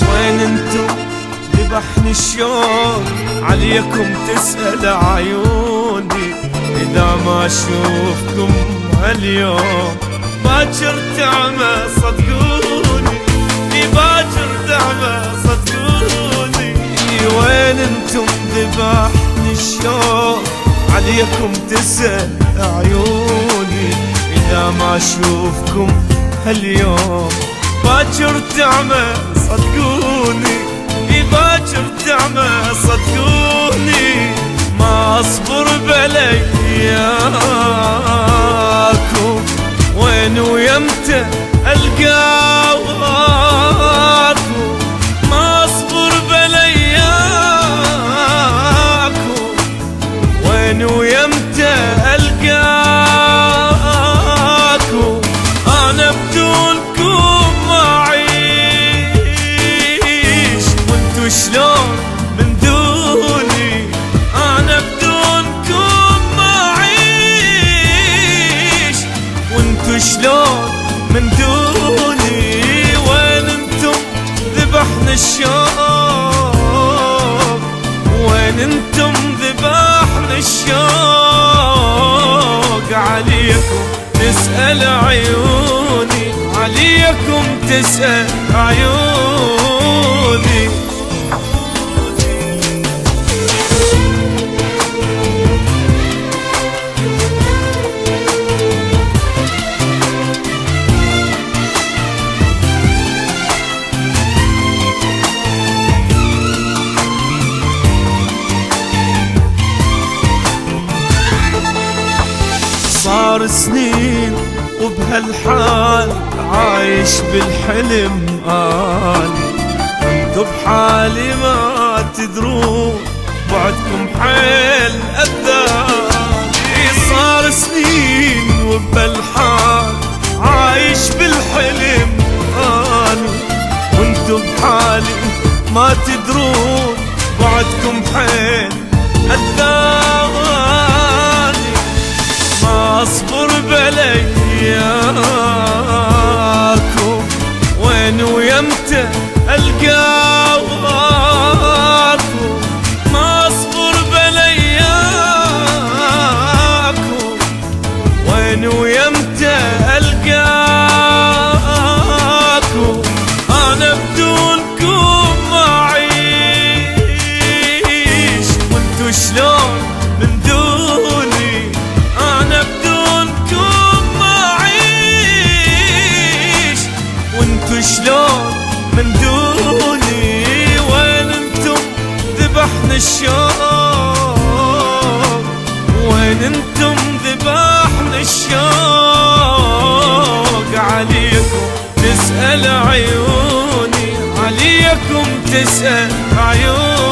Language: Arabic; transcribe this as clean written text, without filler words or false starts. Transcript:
وين انتم ذبحني الشوق عليكم تسأل عيوني، إذا ما أشوفكم هاليوم باكر تعمى صدقوني، باكر تعمى صدقوني. وين انتم ذبحني الشوق عليكم تسأل عيوني، إذا ما أشوفكم هاليوم باكر تعمى صدقوني، باكر تعمى صدقوني. ما أصبر بلياكم وين ويمتى ألقاكم، ما أصبر بلياكم وين ويمتى ألقاكم. أنا بدونكم ما أعيش، وانتو شلون من دوني؟ أنا بدونكم ما أعيش، وانتو شلون من دوني؟ وين انتم ذبحنا الشوق، وين انتم ذبحنا الشوق؟ عليكم تسأل عيوني، عليكم تسأل عيوني. صار سنين وبهالحال عايش بالحلم آلي، انتو بحالي ما تدرون بعدكم حيل أذاني. صار سنين وبهالحال عايش بالحلم آلي، وانتو بحالي ما تدرون بعدكم حيل أذاني. ما أصبر بلياكم وين ويمتى ألقاكم، ما أصبر بلياكم وين ويمتى ألقاكم. أنا بدونكم ما أعيش، وانتو شلون من دوني؟ أنا بدونكم ما أعيش، وانتو شلون من دوني؟ وين انتم ذبحنا الشوق، وين انتم ذبحنا الشوق؟ عليكم تسأل عيوني، عليكم تسأل عيوني.